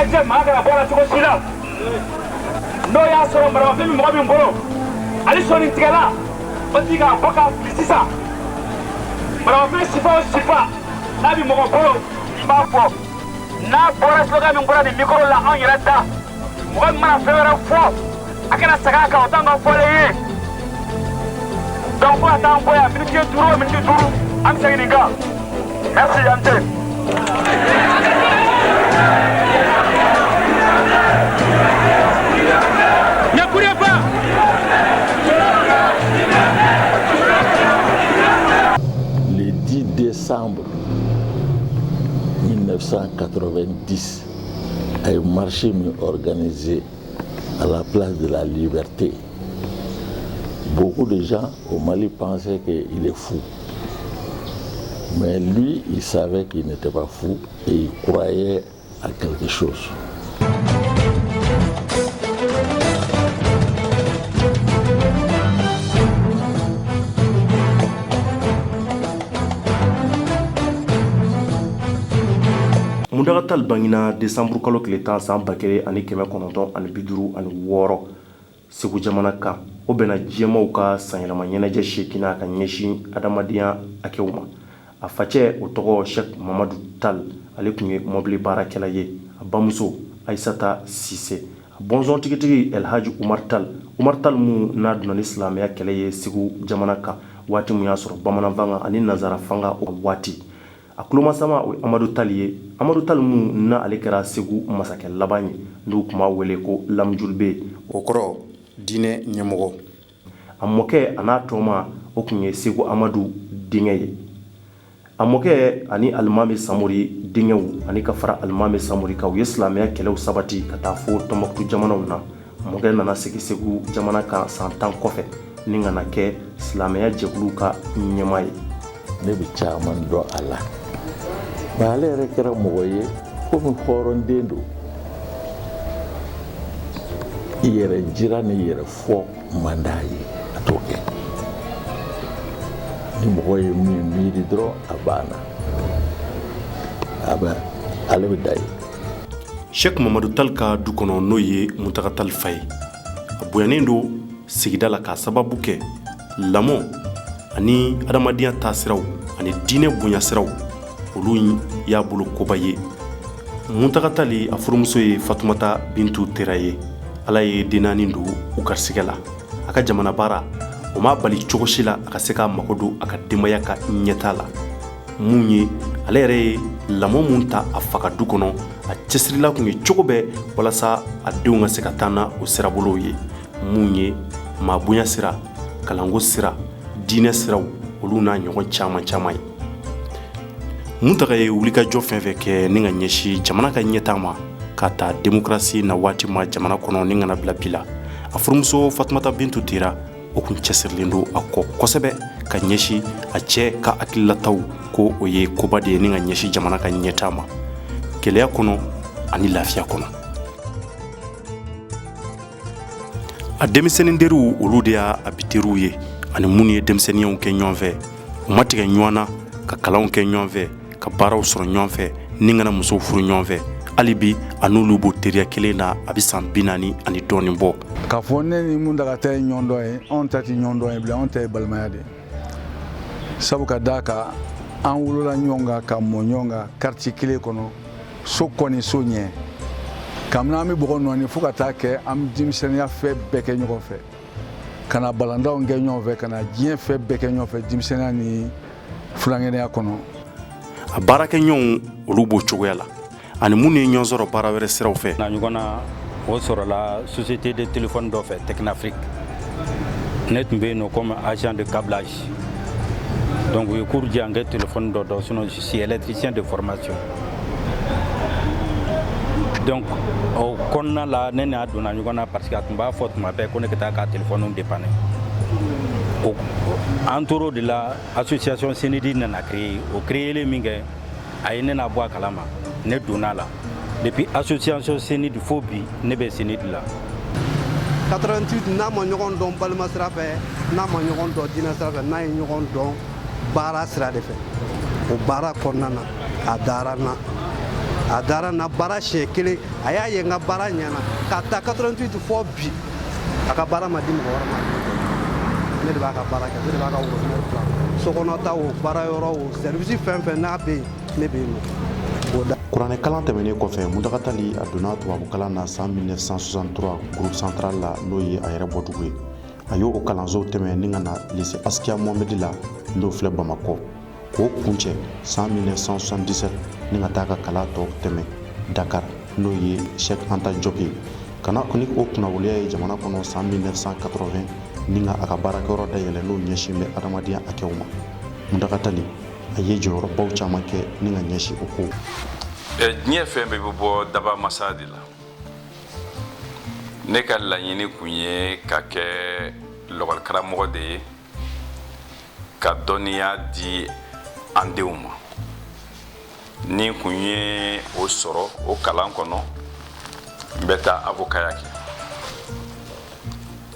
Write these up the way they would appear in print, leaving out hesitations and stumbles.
Lajɛ maa kana bɔ a la cogo si la n'o y'a sɔrɔ maramafɛn bɛ mɔgɔ min bolo ale sɔnni tigɛla o tigi k'a bɔ k'a fili sisan maramafɛn sifa o sifa n'a bɛ mɔgɔ bolo n b'a fɔ n'a bɔra slogan min bɔra nin micro la anw yɛrɛ da mɔgɔ min mana fɛn wɛrɛ fɔ a kana segin a kan o t'an ka fɔlen ye donc fo ka taa an bɔ yan miniti 5 o miniti 5 an bɛ segin nin kan merci Ante. Le 10 décembre 1990, un marché organisé à la place de la Liberté. Beaucoup de gens au Mali pensaient qu'il est fou. Mais lui, il savait qu'il n'était pas fou et il croyait à quelque chose. Mundagatal bangina décembre kalo tile 10 san 1956 Segu jamana kan o bɛnna diɲɛmaw ka sanyɛlɛma ɲɛnajɛ seekina ka ɲɛsin adamadenya akɛw ma a facɛ o tɔgɔ Sheikh Mamadu Tal ale tun ye mobili baarakɛla ye a bamuso Aissata Sise a bɔnsɔn tigitigi Elhaji Umar Tal mun n'a donna ni silamɛya kɛlɛ ye Segu jamana kan waati mun y'a sɔrɔ bamananfanga ani nazara fanga o waati a kulomasama o Amadu Tal ye Amadu Tal mun na ale kɛra Segu masakɛ laban ye n'u kuma wele ko Lamjurube o kɔrɔ diinɛ ɲɛmɔgɔ a mɔkɛ a n'a tɔma o tun ye Segu Amadu denkɛ ye a mɔkɛ ani Alimami Samori denkɛw ani ka fara Alimami Samori kan u ye silamɛya kɛlɛw sabati ka taa fo Tɔnbɔkutu jamanaw na mɔkɛ nana segin Segu jamana kan san 10 kɔfɛ ni kana kɛ silamɛya jɛkulu ka ɲɛmaa ye ne bɛ caman dɔn a la mais ale yɛrɛ kɛra mɔgɔ ye komi hɔrɔnden don i yɛrɛ jira ni yɛrɛ fɔ man d'a ye a t'o kɛ ni mɔgɔ ye min miiri dɔrɔn a banna ale bɛ da ye. Sheikh Mamadu Tal ka du kɔnɔ n'o ye Muntaka Tal fa ye a bonyanen don sigida la k'a sababu kɛ lamɔ ani adamadenya taasiraw ani diinɛ bonya siraw olu y'a bolo koba ye Muntaka Tal a furumuso ye Fatumata Bintu Tera ye ala ye den naani don u garisigɛ la a ka jamana baara o ma bali cogo si la a ka se k'a mago don a ka denbaya ka ɲɛtaa la mun ye ale yɛrɛ ye lamɔ mun ta a fa ka du kɔnɔ a cɛsirila tun ye cogo bɛɛ walasa a denw ka se ka taa na o sirabolow ye mun ye maabonya sira kalanko sira diinɛ siraw olu n'a ɲɔgɔn caman ye Muntaka ye wulikajɔ fɛn fɛn kɛ ni ka ɲɛsin jamana ka ɲɛtaa ma ka taa démocratie na waati ma jamana kɔnɔ ni kana bila bi la a furumuso Fatumata Bintu Tera o kun cɛsirilen don a kɔ kosɛbɛ ka ɲɛsin a cɛ ka hakililataw ko o ye koba de ye ni ka ɲɛsin jamana ka ɲɛtaa ma gɛlɛya kɔnɔ ani lafiya kɔnɔ a denmisɛnnin teriw olu de y'a biteriw ye ani minnu ye denmisɛnninyaw kɛ ɲɔgɔn fɛ u ma tigɛ ɲɔgɔn na ka kalanw kɛ ɲɔgɔn fɛ ka baaraw sɔrɔ ɲɔgɔn fɛ ni kana musow furu ɲɔgɔn fɛ hali bi a n'olu b'o teriya kelen na a bɛ san 40 ani dɔɔnin bɔ k'a fɔ ne ni Muntaka ta ye ɲɔgɔn dɔn ye anw ta tɛ ɲɔgɔn dɔn ye bilen anw ta ye balimaya de sabu ka d'a kan an wolola ɲɔgɔn kan ka mɔ ɲɔgɔn kan quartier kelen kɔnɔ so kɔni so ɲɛ kabini an bɛ bɔgɔ nɔɔni fo ka taa kɛ an bɛ denmisɛnninya fɛn bɛɛ kɛ ɲɔgɔn fɛ ka na balandaw kɛ ɲɔgɔn fɛ ka na diɲɛ fɛn bɛɛ kɛ ɲɔgɔn fɛ denmisɛnninya ni fulankɛnɛya kɔnɔ a baarakɛɲɔgɔnw olu b'o cogoya la ani minnu ye ɲɔgɔn sɔrɔ baara wɛrɛ siraw fɛ na ɲɔgɔn na o sɔrɔla société de téléphone dɔ fɛ Technafrique ne tun bɛ yen nɔ comme agent de câblage donc u ye cours di yan kɛ téléphone dɔ dɔn sinon je suis électricien de formation donc o kɔnɔna la ne n'a donna ɲɔgɔn na parce que a tun b'a fɔ tuma bɛɛ ko ne ka taa ka téléphone dépanner an tor'o de la association Senidi nana créer o créer min kɛ a ye ne n'a bɔ a kalama ne donna la depuis association Senidi fo bi ne bɛ Senidi la 88 n'a ma ɲɔgɔn dɔn balima sira fɛ n'a ma ɲɔgɔn dɔn diinɛ sira fɛ n'a ye ɲɔgɔn dɔn baara sira de fɛ o baara kɔnɔna na a dara n na a dara na baara siɲɛ kelen a y'a ye n ka baara ɲɛna k'a ta 88 fɔ bi a ka baara ma di mɔgɔ wɛrɛ ma ne de b'a ka baara kɛ ne de b'a ka worobinɛ dilan sokɔnɔta o baara yɔrɔ o service fɛn fɛn n'a bɛ yen ne bɛ yen nɔ. kuranɛ kalan tɛmɛnen kɔfɛ Muntaka Tali a donna tubabukalan na san 1963 groupe central la n'o ye a yɛrɛ bɔdugu ye a y'o kalansow tɛmɛ ni ka na lycée Askia Mohamedi la n'o filɛ Bamakɔ k'o kuncɛ san 1977 ni ka taa ka kalan tɔ tɛmɛ Dakar n'o ye Cheikh Anta Diop ye kana ni o kunnawoliya ye jamana kɔnɔ san 1980 ni ka a ka baarakɛyɔrɔ dayɛlɛ n'o ɲɛsin bɛ adamadenya hakɛw ma Muntaka Tali a ye jɔyɔrɔbaw caman kɛ ni ka ɲɛsin o ko. Diɲɛ fɛn bɛɛ bɛ bɔ daba masa de la ne ka laɲini kun ye ka kɛ lɔgɔlikaramɔgɔ de ye ka dɔnniya di an denw ma ni kun ye o sɔrɔ o kalan kɔnɔ n bɛ taa avokaya kɛ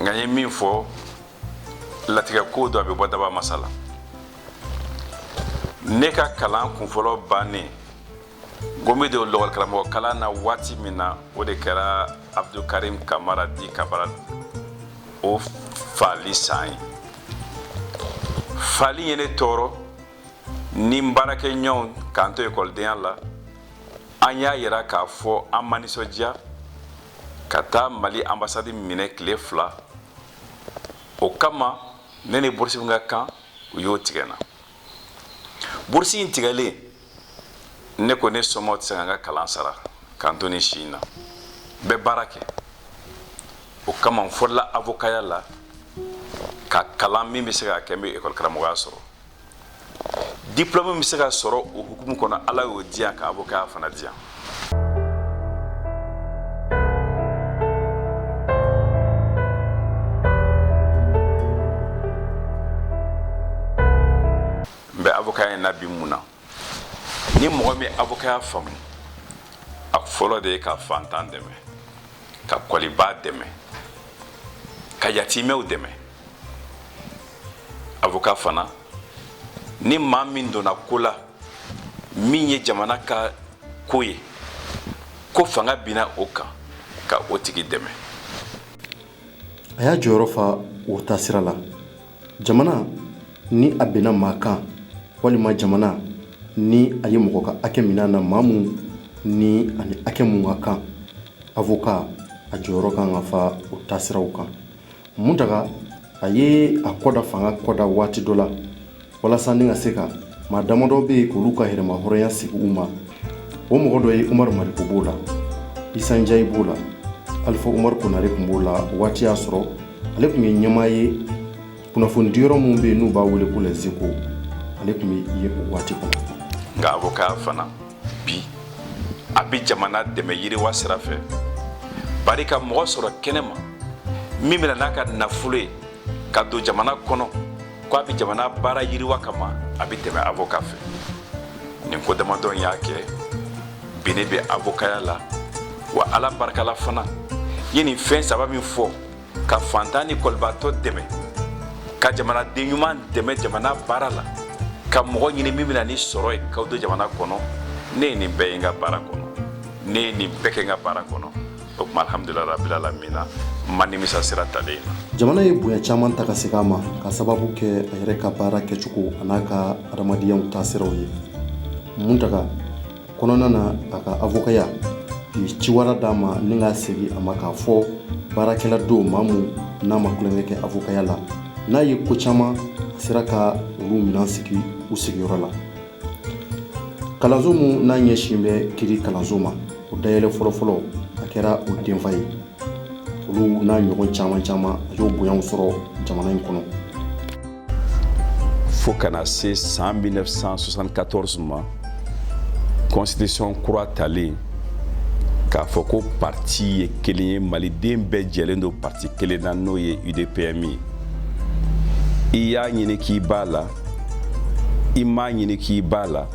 nka n ye min fɔ latigɛ ko dɔ a bɛ bɔ daba masa la ne ka kalan kunfɔlɔ bannen Gombe de lɔgɔlikaramɔgɔ kalan na waati min na o de kɛra Abdulkarim Kamara di Kabara o fali san ye fali ye ne tɔɔrɔ ni n baarakɛɲɔgɔnw k'an to ekɔlidenya la an y'a yira k'a fɔ an ma nisɔndiya ka taa Mali ambasadi minɛ tile 2 o kama ne ni burusi min ka kan u y'o tigɛ n na burusi in tigɛlen ne ko ne somɔgɔw tɛ se ka n ka kalan sara k'an to ni si in na n bɛ baara kɛ o kama n fɔlɔla avokaya la ka kalan min bɛ se ka kɛ n bɛ ekɔli karamɔgɔya sɔrɔ diplôme min bɛ se ka sɔrɔ o hukumu kɔnɔ Ala y'o di yan ka avokaya fana di yan. n bɛ avokaya in na bi mun na ni mɔgɔ min avokaya faamu a fɔlɔ de ye ka fantan dɛmɛ ka kɔliba dɛmɛ ka yatimɛw dɛmɛ avoka fana ni maa min donna ko la min ye jamana ka ko ye ko fanga bina o kan ka o tigi dɛmɛ. A y'a jɔyɔrɔ fa o taasira la jamana ni a bɛnna maa kan walima jamana ni a ye mɔgɔ ka hakɛ minɛ na maa mun ni ani hakɛ mun ka kan avoka a jɔyɔrɔ kan ka fa o taasiraw kan Muntaka a ye a kɔda fanga kɔda waati dɔ la walasa ni ka se ka maa damadɔ bɛ yen k'olu ka hɛrɛma hɔrɔnya sigi u ma o mɔgɔ dɔ ye Umaru Mariko b'o la Isa Njayi b'o la Alifa Umaru Konare tun b'o la waati y'a sɔrɔ ale tun ye ɲɛmaa ye kunnafoni diyɔrɔ minnu bɛ yen n'u b'a wele ko les Échos ale tun bɛ ye o waati kɔnɔ. Nka avoka fana bi a bɛ jamana dɛmɛ yiriwa sira fɛ bari ka mɔgɔ sɔrɔ kɛnɛma min bɛna n'a ka nafolo ye ka don jamana kɔnɔ ko a bɛ jamana baara yiriwa kama a bɛ tɛmɛ avoka fɛ nin ko damadɔ y'a kɛ bi ne bɛ avokaya la wa Ala barikala fana ye nin fɛn saba min fɔ ka fantan ni kɔlibatɔ dɛmɛ ka jamanaden ɲuman dɛmɛ jamana baara la ka mɔgɔ ɲini min bɛna ni sɔrɔ ye k'aw don jamana kɔnɔ ne ye nin bɛɛ ye n ka baara kɔnɔ ne ye nin bɛɛ kɛ n ka baara kɔnɔ o tuma alhamdulilayi rabbil alamina ma nimisa sira talen na. Jamana ye bonya caman ta ka segin a ma ka sababu kɛ a yɛrɛ ka baara kɛcogo a n'a ka adamadenyaw taasiraw ye Muntaka kɔnɔna na a ka avokaya bi ciwara d'a ma ni k'a segin a ma k'a fɔ baarakɛla dɔw maa mun n'a ma kulonkɛ kɛ avokaya la n'a ye ko caman a sera ka olu minɛn sigi u sigiyɔrɔ la kalanso mun n'a ɲɛsin bɛ kiri kalanso ma o dayɛlɛ fɔlɔfɔlɔ a kɛra o denfa ye olu n'a ɲɔgɔn caman caman a y'o bonyaw sɔrɔ jamana in kɔnɔ fo kana se san 1974 ma constitution kura talen k'a fɔ ko parti ye kelen ye maliden bɛɛ jɛlen don parti kelen na n'o ye UDPM i y'a ɲini k'i b'a la i m'a ɲini k'i b'a la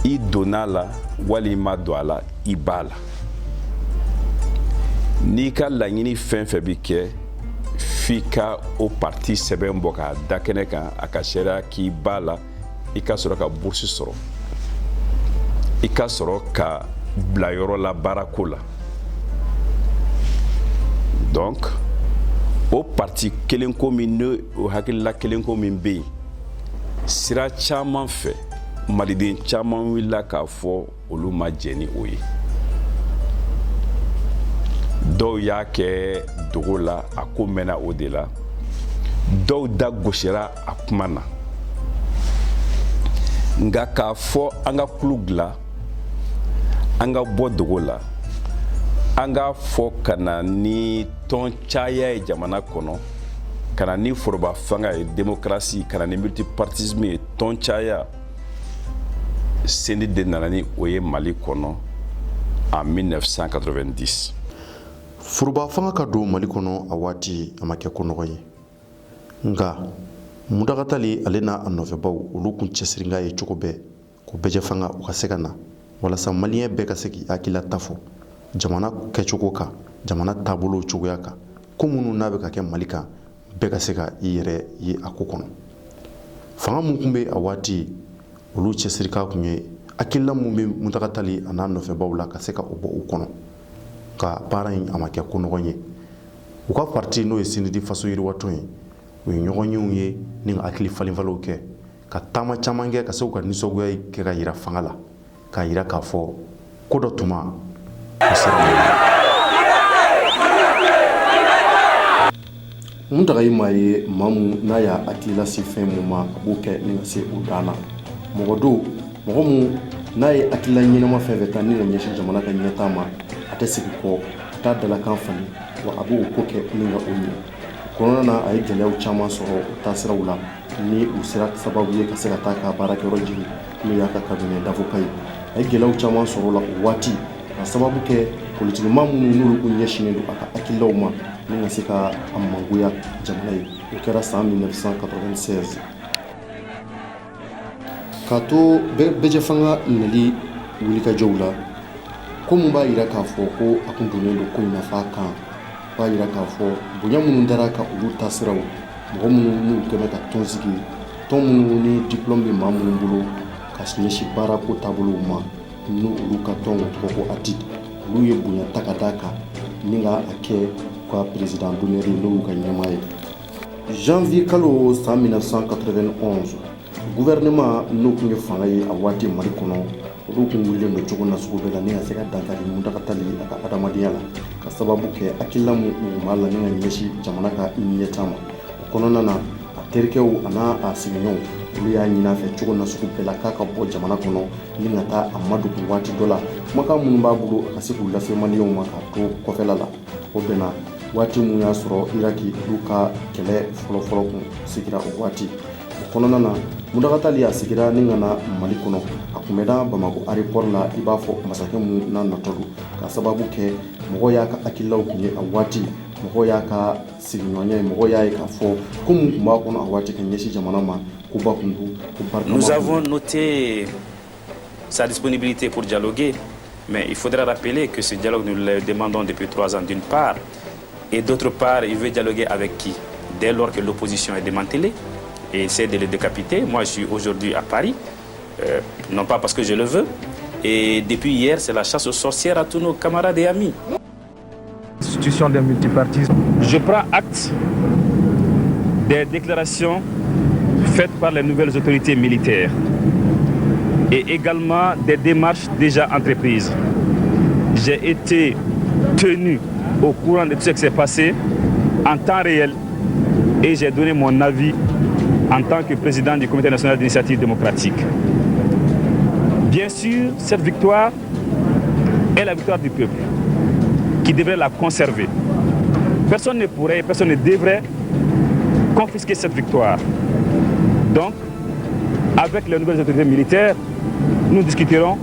i donna la wali i ma don a la i b'a la n'i ka laɲini fɛn fɛn bi kɛ f'i ka o parti sɛbɛn bɔ k'a da kɛnɛ kan a ka sariya k'i b'a la i ka sɔrɔ ka bourse sɔrɔ i ka sɔrɔ ka bila yɔrɔ la baarako la. Donc o parti kelen ko min ne o hakilila kelen ko min bɛ yen sira caman fɛ maliden caman wulila k'a fɔ olu ma jɛ ni o ye. Dɔw y'a kɛ dogo la a ko mɛnna o de la, dɔw da gosira a kuma na. Nka k'a fɔ an ka kulu dilan an ka bɔ dogo la, an ka fɔ ka na ni tɔn caya ye jamana kɔnɔ, ka na ni foroba fanga ye démocratie, ka na ni multipartisme ye tɔn caya, CNDD nana ni o ye Mali kɔnɔ en 1990. Foroba fanga ka don Mali kɔnɔ a waati a ma kɛ ko nɔgɔ ye. Nka Mudagatali ale n'a nɔfɛbaw olu kun cɛsiringa ye cogo bɛɛ ko bɛjɛ fanga u ka se ka na walasa maliyɛn bɛɛ ka se k'i hakilila ta fɔ jamana kɛcogo kan, jamana taabolo cogoya kan, ko minnu n'a bɛ ka kɛ Mali kan bɛɛ ka se ka i yɛrɛ ye a ko kɔnɔ. Fanga mun kun bɛ a waati olu cɛsirika kun ye hakilila mun bɛ Mudagatali a n'a nɔfɛbaw la ka se ka o bɔ u kɔnɔ ka baara in a ma kɛ ko nɔgɔ ye. U ka parti n'o ye CNDD faso yiriwatɔ ye u ye ɲɔgɔn yew ye ni ka hakili falenfalenw kɛ ka taama caman kɛ ka se ka nisɔngoya kɛ ka yira fanga la k'a yira k'a fɔ ko dɔ tuma o sera mun daga i ma ye maa mun n'a y'a hakili lase fɛn mun ma a b'o kɛ ni ka se o dan na. Mɔgɔ don mɔgɔ mun n'a ye hakilila ɲɛnama fɛn fɛn ta ni ka ɲɛsin jamana ka ɲɛtaa ma a tɛ segin kɔ a t'a dalakan falen wa a b'o ko kɛ ni ka o ɲɛ. Kɔnɔna na a ye gɛlɛyaw caman sɔrɔ o taasiraw la ni u sera sababu ye ka se ka taa ka baarakɛyɔrɔ jigin n'o y'a ka cabinet d'avocat ye. A ye gɛlɛyaw caman sɔrɔ la o waati ka sababu kɛ politikimaa minnu n'olu kun ɲɛsinnen don a ka hakililaw ma ni ka se ka a mangoya jamana ye. O kɛra san 1996. K'a to bɛjɛ fanga nali wulikajɔw la ko mun b'a yira k'a fɔ ko a kun donnen don ko in nafa kan. B'a yira k'a fɔ bonya minnu dara ka olu taasiraw mɔgɔ minnu n'u kɛmɛ ka tɔn sigi tɔn minnu ni diplôme bɛ maa minnu bolo ka ɲɛsin baarako taabolow ma n'u olu ka tɔn o tɔgɔ ko ATID olu ye bonya ta ka d'a kan ni ka a kɛ ka président d'honneur ye n'o y'u ka ɲɛmaa ye. Janvier kalo san 1991 gouvernement n'o kun ye fanga ye a waati Mali kɔnɔ olu kun wulilen don cogo na sugu bɛɛ la ni ka se ka dankari Mudagatali a ka adamadenya la ka sababu kɛ hakilila mun b'a la ni ka ɲɛsin jamana ka ɲɛtaa ma. O kɔnɔna na a terikɛw a n'a a sigiɲɔgɔnw olu y'a ɲini a fɛ cogo na sugu bɛɛ la k'a ka bɔ jamana kɔnɔ ni ka taa a madogo waati dɔ la kumakan minnu b'a bolo a ka se k'u lase maliyɛnw ma k'a to kɔfɛla la. O bɛnna waati mun y'a sɔrɔ Iraki olu ka kɛlɛ fɔlɔfɔlɔ kun sigira o waati. O kɔnɔna na Mudagatali a sigira ni ka na Mali kɔnɔ a kun bɛ da Bamako aéroport la i b'a fɔ masakɛ mun n'a natɔ don ka sababu kɛ mɔgɔ y'a ka hakililaw kun ye a waati mɔgɔ y'a ka sigiɲɔgɔnya ye mɔgɔ y'a ye k'a fɔ ko mun kun b'a kɔnɔ a waati ka ɲɛsin jamana ma ko ba kun don ko barikama. Nous avons noté sa disponibilité pour dialoguer, mais il faudra rappeler que ce dialogue nous le demandons depuis 3 ans d'une part et d'autre part il veut dialoguer avec qui dès lors que l'opposition est démantelée et essaie de les décapiter. Moi, je suis aujourd'hui à Paris, non pas parce que je le veux. Et depuis hier, c'est la chasse aux sorcières à tous nos camarades et amis. Institution des multipartisme. Je prends acte des déclarations faites par les nouvelles autorités militaires et également des démarches déjà entreprises. J'ai été tenu au courant de tout ce qui s'est passé en temps réel et j'ai donné mon avis en tant que président du Comité national d'initiative démocratique. Bien sûr, cette victoire est la victoire du peuple, qui devrait la conserver. Personne ne pourrait, personne ne devrait confisquer cette victoire. Donc, avec les nouvelles autorités militaires, nous discuterons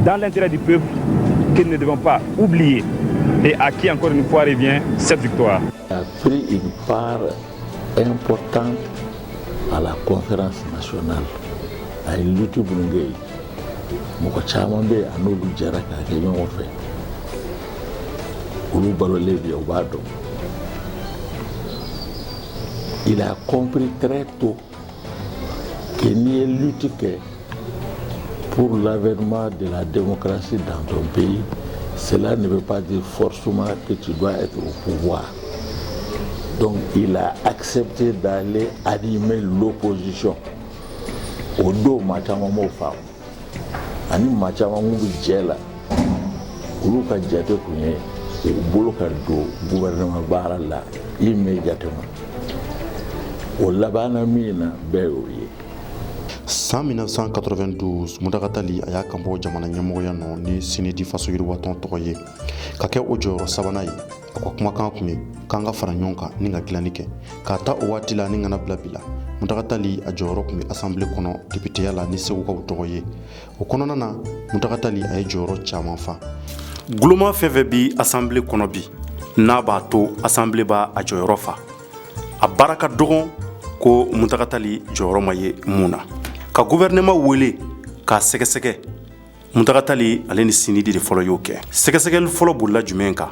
dans l'intérêt du peuple que nous ne devons pas oublier et à qui encore une fois revient cette victoire. Il a pris une part importante à la conférence nationale à une lutte brunguée. Moko caman bɛ a n'olu jɛra k'a kɛ ɲɔgɔn fɛ olu balolen bi o b'a dɔn. Il a compris très tôt que n'i ye lutte kɛ pour l'avènement de la démocratie dans ton pays, cela ne veut pas dire forcément que tu dois être au pouvoir. Donc il a accepté d'aller animer l'opposition. Au dos, Machamamo femme. Ani Machamamo Djela. Uluka Djate Kunye, et Boloka do gouvernement Barala immédiatement. Au Labana Mina Beoye. San 1992 Mudagatali a y'a kanbɔ jamana ɲɛmɔgɔya nɔ ni Sinidi faso yiriwatɔn tɔgɔ ye ka kɛ o jɔyɔrɔ sabanan ye. A ka kumakan kun ye k'an ka fara ɲɔgɔn kan ni ka dilanni kɛ k'a ta o waati la ni kana bila bi la. Mudagatali a jɔyɔrɔ kun bɛ assemblée kɔnɔ députéya la ni Segukaw tɔgɔ ye. O kɔnɔna na Mudagatali a ye jɔyɔrɔ caman fa. Guloma fɛn fɛn bi assemblée kɔnɔ bi n'a b'a to assemblée b'a a jɔyɔrɔ fa. A baara ka dɔgɔn ko Mudagatali jɔyɔrɔ ma ye mun na. Ka gouvernement wele k'a sɛgɛsɛgɛ Mudagatali ale ni Sinidi de fɔlɔ y'o kɛ. Sɛgɛsɛgɛli fɔlɔ bolila jumɛn kan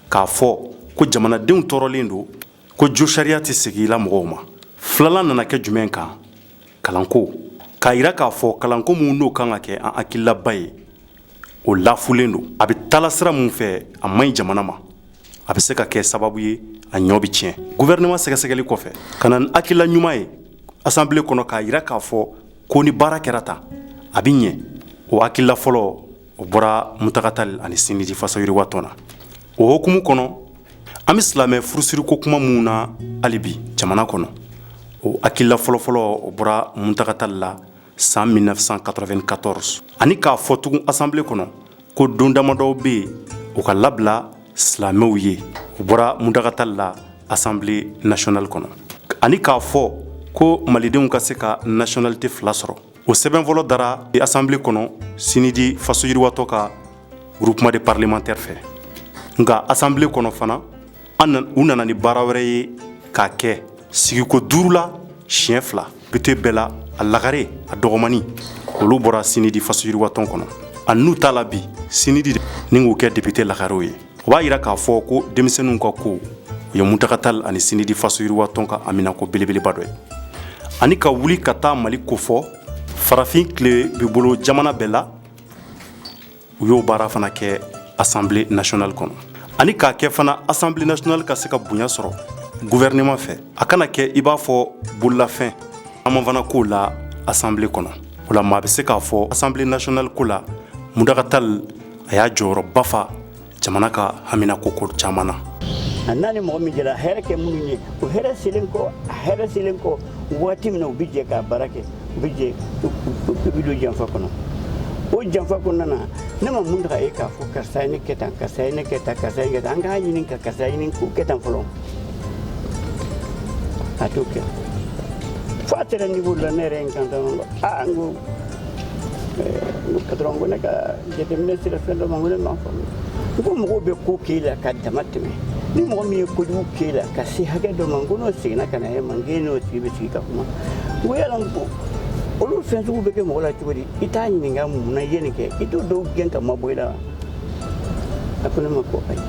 k'a fɔ ko jamanadenw tɔɔrɔlen don ko jo sariya tɛ segin la mɔgɔw ma. Filanan nana kɛ jumɛn kan kalanko k'a yira k'a fɔ kalanko mun n'o kan ka kɛ an hakililaba ye o lafulen don. A bɛ talasira mun fɛ a man ɲi jamana ma a bɛ se ka kɛ sababu ye a ɲɔ bɛ tiɲɛ. Gouvernement sɛgɛsɛgɛli kɔfɛ ka na ni hakilila ɲuman ye assemblée kɔnɔ k'a yira k'a fɔ ko ni baara kɛra tan a bɛ ɲɛ. O hakilila fɔlɔ o bɔra Mudagatali ani Sinidi faso yiriwatɔn na. O hokumu kɔnɔ an bɛ silamɛ furusiriko kuma mun na hali bi jamana kɔnɔ o hakilila fɔlɔfɔlɔ o bɔra Mudagatali la san 1994 ani k'a fɔ tugun assemblée kɔnɔ ko don damadɔ bɛ yen o ka labila silamɛw ye o bɔra Mudagatali la assemblée nationale kɔnɔ ani k'a fɔ ko malidenw ka se ka nationalité fila sɔrɔ. O sɛbɛn fɔlɔ dara assemblée kɔnɔ Sinidi faso yiriwatɔ ka groupement de parlementaires fɛ. Nka assemblée kɔnɔ fana u nana ni baara wɛrɛ ye k'a kɛ sigiko 5 la siɲɛ 2 bɛ to bɛɛ la a lagare a dɔgɔmani olu bɔra Sinidi faso yiriwatɔn kɔnɔ. A n'u t'a la bi Sinidi ni k'u kɛ député lagarew ye. O b'a yira k'a fɔ ko denmisɛnninw ka ko o ye Mudagatali ani Sinidi faso yiriwatɔn ka aminako belebeleba dɔ ye. Ani ka wuli ka taa Mali kofɔ farafin tile bɛ bolo jamana bɛɛ la u y'o baara fana kɛ assemblée nationale kɔnɔ. Ani k'a kɛ fana assemblée nationale ka se ka bonya sɔrɔ gouvernement fɛ a kana kɛ i b'a fɔ bololafɛn caman fana k'o la assemblée kɔnɔ. O la maa bɛ se k'a fɔ assemblée nationale ko la Mudagatali a y'a jɔyɔrɔba fa jamana ka haminako ko caman na. A n'a ni mɔgɔ min jɛra hɛrɛ kɛ minnu ye o hɛrɛ selen kɔ waati min na u bɛ jɛ k'a baara kɛ u bɛ jɛ u bɛ don janfa kɔnɔ. O janfa kɔnɔna na ne ma mun daga e k'a fɔ karisa ye ne kɛ tan karisa ye ne kɛ tan karisa ye ne kɛ tan an k'a ɲini ka karisa ɲini k'o kɛ tan fɔlɔ a t'o kɛ fo a sera niveau la ne yɛrɛ ye n kan dɔrɔn n ko patron ko ne ka jateminɛ sera fɛn dɔ ma n ko ne m'a faamu n ko mɔgɔw bɛ ko k'e la ka dama tɛmɛ ni mɔgɔ min ye kojugu k'e la ka se hakɛ dɔ ma n ko n'o seginna ka na e ma n k'e n'o tigi bɛ sigi ka kuma n ko yala n ko olu fɛn sugu bɛ kɛ mɔgɔ la cogo di i t'a ɲininka mun na i ye nin kɛ i t'o dɔw gɛn ka mabɔ i la a ko ne ma ko ayi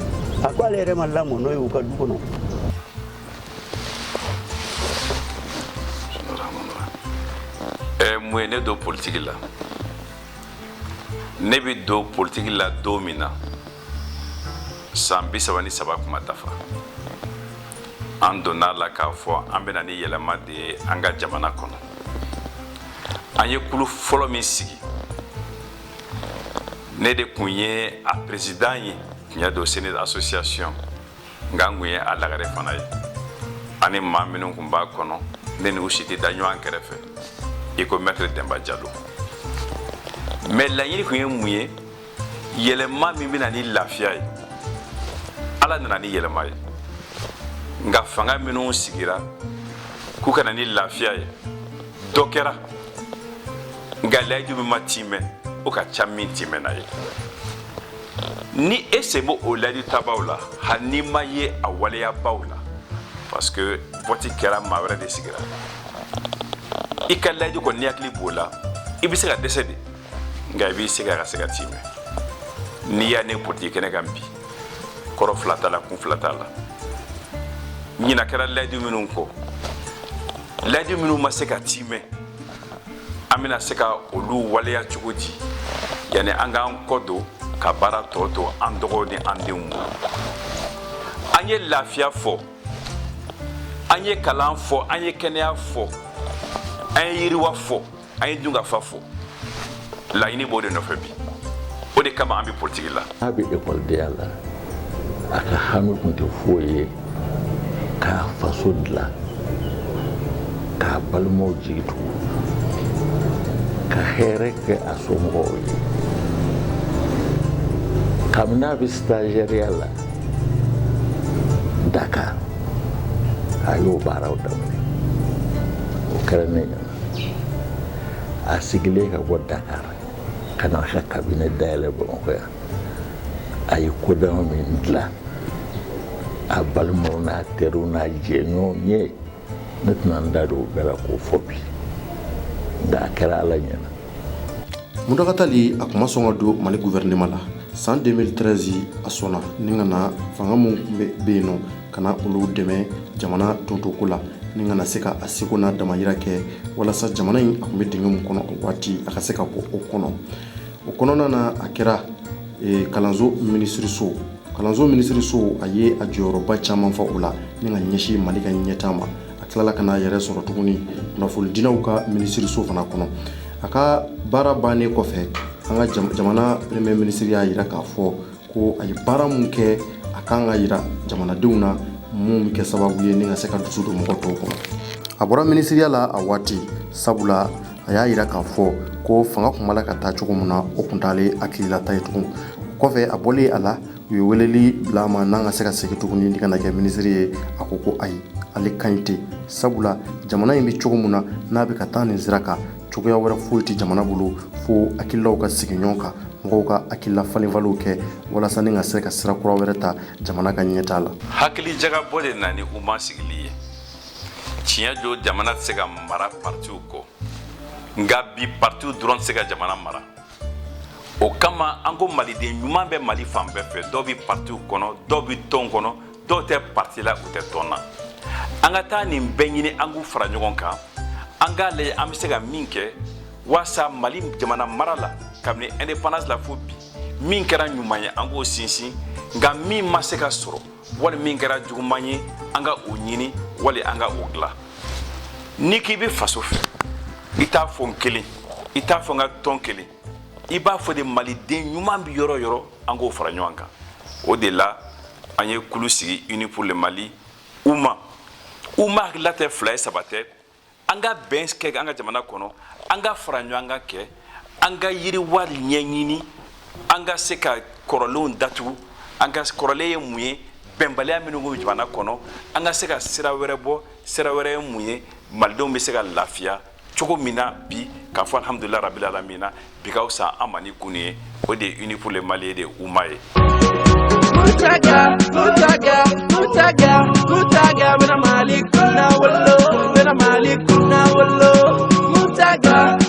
a ko ale yɛrɛ ma lamɔ n'o ye u ka du kɔnɔ. Mun ye ne don politique la ne bɛ don politique la don min na san 33 kuma dafa an donna la k'a fɔ an bɛna ni yɛlɛma de ye an ka jamana kɔnɔ. An ye kulu fɔlɔ min sigi ne de kun ye a président ye kun ye do Sénat association nka n kun ye a lagare fana ye ani maa minnu kun b'a kɔnɔ ne ni u si tɛ da ɲɔgɔn kɛrɛfɛ i ko maître Demba Diallo mais laɲini kun ye mun ye yɛlɛma min bɛna ni lafiya ye ala nana ni yɛlɛma ye nka fanga minnu sigira k'u kana ni lafiya ye dɔ kɛra nka layidu min ma timɛ o ka ca min timɛna ye ni e sen b'o o layidu tabaw la hali n'i ma ye a waleyabaw la parce que vote kɛra maa wɛrɛ de sigira i ka layidu kɔni ni hakili b'o la i bɛ se ka dɛsɛ de nka i b'i se ka se ka timɛ n'i y'a ne politique kɛnɛ kan bi kɔrɔ fila t'a la kun fila t'a la ɲinan kɛra layidu minnu kɔ layidu minnu ma se ka timɛ an an bɛna se ka olu waleya cogo di yani an k'an kɔ don ka baara tɔ to an dɔgɔw ni an denw bolo. An ye lafiya fɔ, an ye kalan fɔ, an ye kɛnɛya fɔ, an ye yiriwa fɔ, an ye dunkafa fɔ. Laɲini b'o de nɔfɛ bi. O de kama an bɛ politiki la. A bɛ ekɔlidenya la, a ka hami tun tɛ foyi ye k'a faso dilan, k'a balimaw jigi tugu, ka hɛrɛ kɛ a somɔgɔw ye. Kabini a bɛ stagiaire la Dakar, a y'o baaraw daminɛ. O kɛra ne ɲɛna. A sigilen ka bɔ Dakar ka na a ka cabinet dayɛlɛ Bamakɔ yan. A ye kodɔn min dilan a balimaw n'a teriw n'a jɛɲɔgɔnw ye, ne tɛna n da don o bɛɛ la k'o fɔ bi, nka a kɛra Ala ɲɛna. Muntaka Tali a kuma sɔn ka don Mali gouvernement la. San 2013 a sɔnna ni ka na fanga mun bɛ yen nɔ ka na olu dɛmɛ jamana tontoko la ni ka na se ka a seko n'a damayira kɛ walasa jamana in a tun bɛ dingɛ mun kɔnɔ o waati a ka se ka bɔ o kɔnɔ. O kɔnɔna na a kɛra kalanso minisiriso. Kalanso minisiriso a ye a jɔyɔrɔba caman fa o la ni ka ɲɛsin Mali ka ɲɛtaa ma. A tilala ka n'a yɛrɛ sɔrɔ tuguni kunnafonidinaw ka minisiriso fana kɔnɔ. A ka baara bannen kɔfɛ an ka jamana premier ministre y'a yira k'a fɔ ko a ye baara mun kɛ a kan ka yira jamanadenw na mun bɛ kɛ sababu ye ni ka se ka dusu don mɔgɔ tɔw kɔnɔ. A bɔra ministeriya la a waati sabula a y'a yira k'a fɔ ko fanga kun b'a ka taa cogo min na o kun t'ale hakililata ye tugun. Kɔfɛ a bɔlen a la u ye weleli bila a ma n'an ka se ka segin tuguni ni ka na kɛ minisiri ye. A ko ayi ale ka ɲi tɛ sabula jamana in bɛ cogo min na n'a bɛ ka taa nin sira kan cogoya wɛrɛ foyi tɛ jamana bolo fo hakililaw ka sigi ɲɔgɔn kan mɔgɔw ka hakilila falenfaliw kɛ walasa ni ka se ka sira kura wɛrɛ ta jamana ka ɲɛtaa la. Hakili jagabɔ de nana ni UMA sigili ye. Tiɲɛ jo jamana tɛ se ka mara partiw kɔ nka bi partiw dɔrɔn tɛ se ka jamana mara. O kama an ko maliden ɲuman bɛ Mali fan bɛɛ fɛ, dɔw bɛ partiw kɔnɔ, dɔw bɛ tɔn kɔnɔ, dɔw tɛ parti la, u tɛ tɔn na. An ka taa nin bɛɛ ɲini an k'u fara ɲɔgɔn kan. An k'a lajɛ an bɛ se ka min kɛ walasa Mali jamana mara la kabini indépendance la fo bi min kɛra ɲuman ye an k'o sinsin nka min ma se ka sɔrɔ wali min kɛra juguman ye an ka o ɲini wali an ka o dilan. Ni k'i bɛ faso fɛ i t'a fɔ n kelen i t'a fɔ n ka tɔn kelen i b'a fɔ de maliden ɲuman bi yɔrɔ yɔrɔ an k'o fara ɲɔgɔn kan. O de la an ye kulu sigi Uni pour le Mali UMA hakilila tɛ fila ye saba tɛ. An ka bɛn kɛ an ka jamana kɔnɔ an ka fara ɲɔgɔn kan kɛ an ka yiriwa ɲɛɲini an ka se ka kɔrɔlenw datugu an ka kɔrɔlen ye mun ye bɛnbaliya minnu bɛ jamana kɔnɔ an ka se ka sira wɛrɛ bɔ sira wɛrɛ ye mun ye malidenw bɛ se ka lafiya cogo min na bi k'a fɔ alhamdulilayi rabil alamina bi ka fisa an ma ni kun ye o de ye Uni pour le Mali de UMA ye. Mutaga, mena Mali kuna wallo, mena Mali kuna wallo, Mutaga.